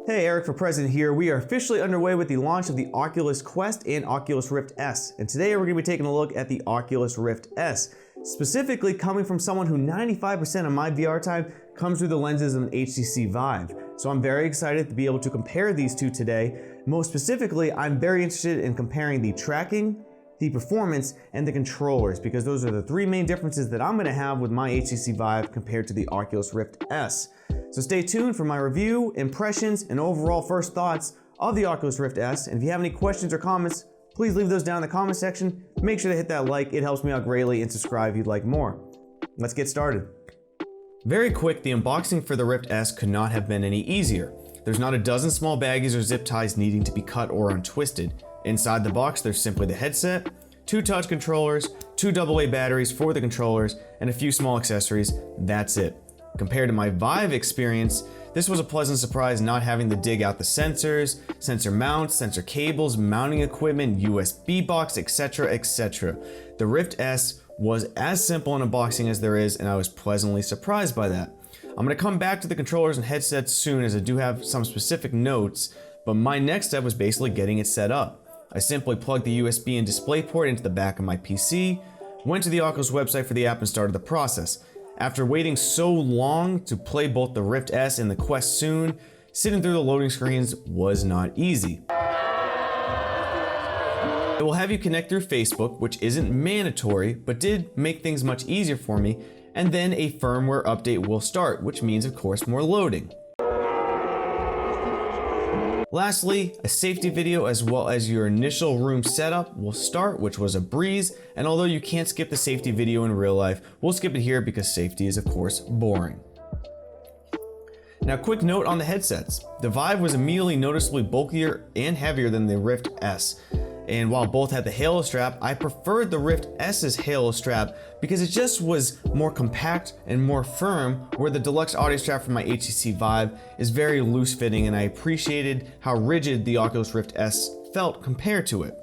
Hey, Eric for President here. We are officially underway with the launch of the Oculus Quest and Oculus Rift S. And today we're going to be taking a look at the Oculus Rift S, specifically coming from someone who 95% of my VR time comes through the lenses of an HTC Vive. So I'm very excited to be able to compare these two today. Most specifically, I'm very interested in comparing the tracking, the performance, and the controllers, because those are the three main differences that I'm going to have with my HTC Vive compared to the Oculus Rift S. So stay tuned for my review, impressions, and overall first thoughts of the Oculus Rift S. And if you have any questions or comments, please leave those down in the comment section. Make sure to hit that like, it helps me out greatly, and subscribe if you'd like more. Let's get started. Very quick, the unboxing for the Rift S could not have been any easier. There's not a dozen small baggies or zip ties needing to be cut or untwisted. Inside the box, there's simply the headset, two touch controllers, two AA batteries for the controllers, and a few small accessories. That's it. Compared to my Vive experience, this was a pleasant surprise not having to dig out the sensors, sensor mounts, sensor cables, mounting equipment, USB box, etc, etc. The Rift S was as simple an unboxing as there is, and I was pleasantly surprised by that. I'm going to come back to the controllers and headsets soon, as I do have some specific notes, but my next step was basically getting it set up. I simply plugged the USB and display port into the back of my PC, went to the Oculus website for the app, and started the process. After waiting so long to play both the Rift S and the Quest soon, sitting through the loading screens was not easy. It will have you connect through Facebook, which isn't mandatory, but did make things much easier for me, and then a firmware update will start, which means of course more loading. Lastly, a safety video as well as your initial room setup will start, which was a breeze, and although you can't skip the safety video in real life, we'll skip it here because safety is of course boring. Now, quick note on the headsets. The Vive was immediately noticeably bulkier and heavier than the Rift S. And while both had the Halo strap, I preferred the Rift S's Halo strap because it just was more compact and more firm, where the deluxe audio strap from my HTC Vive is very loose fitting, and I appreciated how rigid the Oculus Rift S felt compared to it.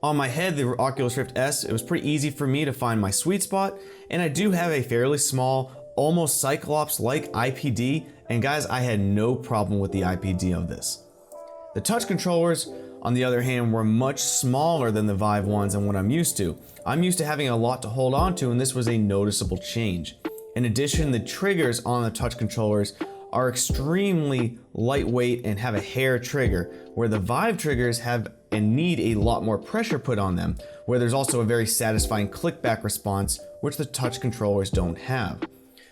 On my head, the Oculus Rift S, it was pretty easy for me to find my sweet spot, and I do have a fairly small, almost Cyclops-like IPD, and guys, I had no problem with the IPD of this. The touch controllers, on the other hand, were much smaller than the Vive ones and what I'm used to. I'm used to having a lot to hold on to, and this was a noticeable change. In addition, the triggers on the touch controllers are extremely lightweight and have a hair trigger, where the Vive triggers have and need a lot more pressure put on them, where there's also a very satisfying click-back response, which the touch controllers don't have.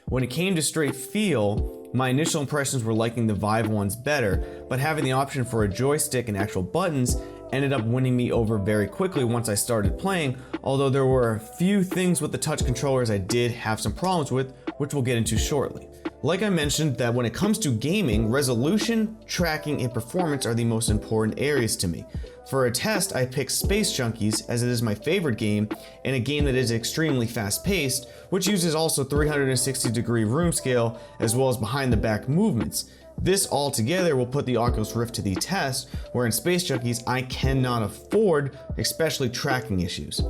When it came to straight feel, my initial impressions were liking the Vive ones better, but having the option for a joystick and actual buttons ended up winning me over very quickly once I started playing, although there were a few things with the touch controllers I did have some problems with, which we'll get into shortly. Like I mentioned, that when it comes to gaming, resolution, tracking, and performance are the most important areas to me. For a test, I picked Space Junkies, as it is my favorite game, and a game that is extremely fast-paced, which uses also 360-degree room scale, as well as behind-the-back movements. This all together will put the Oculus Rift to the test, where in Space Junkies I cannot afford, especially tracking issues.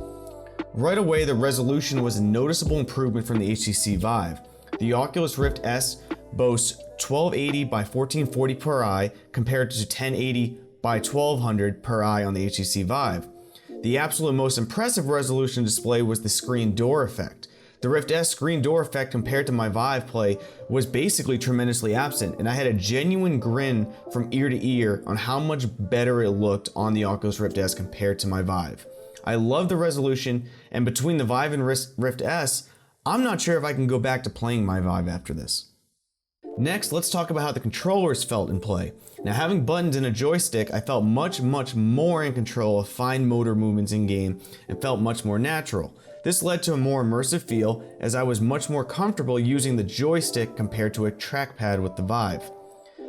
Right away, the resolution was a noticeable improvement from the HTC Vive. The Oculus Rift S boasts 1280 by 1440 per eye compared to 1080 by 1200 per eye on the HTC Vive. The absolute most impressive resolution display was the screen door effect. The Rift S screen door effect compared to my Vive play was basically tremendously absent, and I had a genuine grin from ear to ear on how much better it looked on the Oculus Rift S compared to my Vive. I love the resolution, and between the Vive and Rift S, I'm not sure if I can go back to playing my Vive after this. Next, let's talk about how the controllers felt in play. Now, having buttons and a joystick, I felt much more in control of fine motor movements in game and felt much more natural. This led to a more immersive feel, as I was much more comfortable using the joystick compared to a trackpad with the Vive.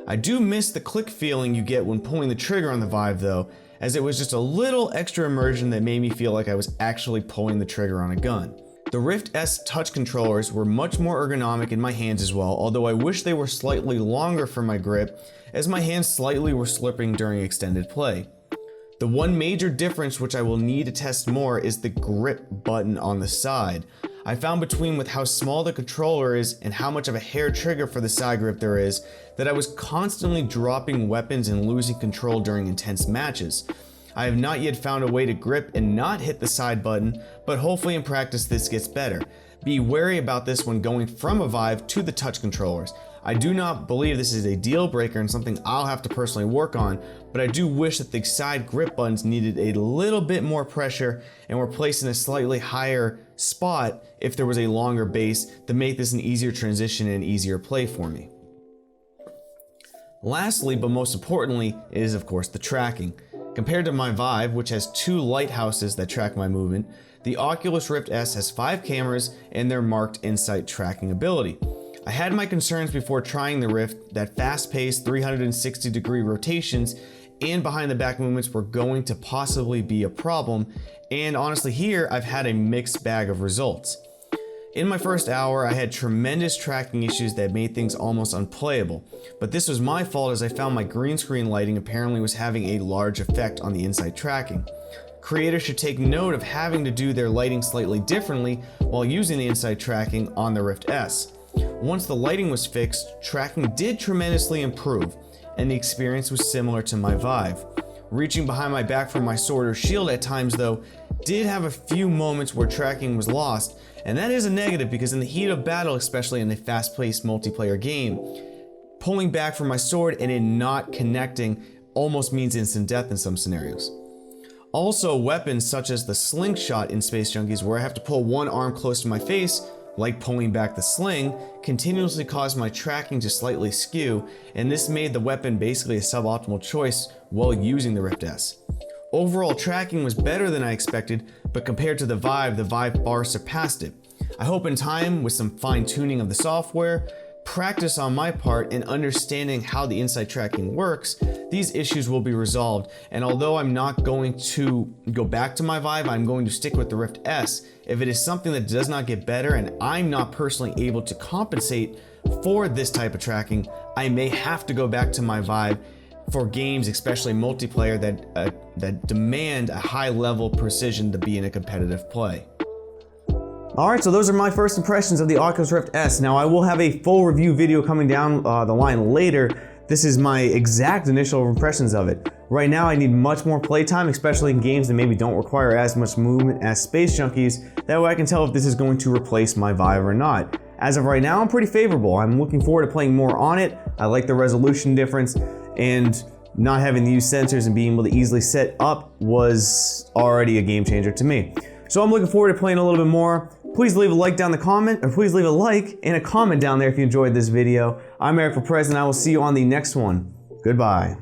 I do miss the click feeling you get when pulling the trigger on the Vive though, as it was just a little extra immersion that made me feel like I was actually pulling the trigger on a gun. The Rift S touch controllers were much more ergonomic in my hands as well, although I wish they were slightly longer for my grip, as my hands slightly were slipping during extended play. The one major difference which I will need to test more is the grip button on the side. I found between with how small the controller is and how much of a hair trigger for the side grip there is, that I was constantly dropping weapons and losing control during intense matches. I have not yet found a way to grip and not hit the side button, but hopefully in practice this gets better. Be wary about this when going from a Vive to the touch controllers. I do not believe this is a deal breaker and something I'll have to personally work on, but I do wish that the side grip buttons needed a little bit more pressure and were placed in a slightly higher spot if there was a longer base to make this an easier transition and easier play for me. Lastly, but most importantly, is of course the tracking. Compared to my Vive, which has 2 lighthouses that track my movement, the Oculus Rift S has 5 cameras and their marked Insight tracking ability. I had my concerns before trying the Rift that fast-paced 360-degree rotations and behind-the-back movements were going to possibly be a problem, and honestly here I've had a mixed bag of results. In my first hour, I had tremendous tracking issues that made things almost unplayable, but this was my fault as I found my green screen lighting apparently was having a large effect on the Insight tracking. Creators should take note of having to do their lighting slightly differently while using the Insight tracking on the Rift S. Once the lighting was fixed, tracking did tremendously improve, and the experience was similar to my Vive. Reaching behind my back for my sword or shield at times though, did have a few moments where tracking was lost, and that is a negative because in the heat of battle, especially in a fast-paced multiplayer game, pulling back from my sword and it not connecting almost means instant death in some scenarios. Also, weapons such as the slingshot in Space Junkies, where I have to pull one arm close to my face, like pulling back the sling, continuously caused my tracking to slightly skew, and this made the weapon basically a suboptimal choice while using the Rift S. Overall tracking was better than I expected, but compared to the Vive far surpassed it. I hope in time, with some fine-tuning of the software, practice on my part, and understanding how the Insight tracking works, these issues will be resolved. And although I'm not going to go back to my Vive, I'm going to stick with the Rift S. If it is something that does not get better and I'm not personally able to compensate for this type of tracking, I may have to go back to my Vive for games, especially multiplayer, that demand a high level precision to be in a competitive play. Alright, so those are my first impressions of the Oculus Rift S. Now I will have a full review video coming down the line later. This is my exact initial impressions of it. Right now I need much more playtime, especially in games that maybe don't require as much movement as Space Junkies. That way I can tell if this is going to replace my Vive or not. As of right now, I'm pretty favorable. I'm looking forward to playing more on it. I like the resolution difference, and not having to use sensors and being able to easily set up was already a game changer to me. So I'm looking forward to playing a little bit more. Please leave a like down the comment, or please leave a like and a comment down there if you enjoyed this video. I'm Eric for President. I will see you on the next one. Goodbye.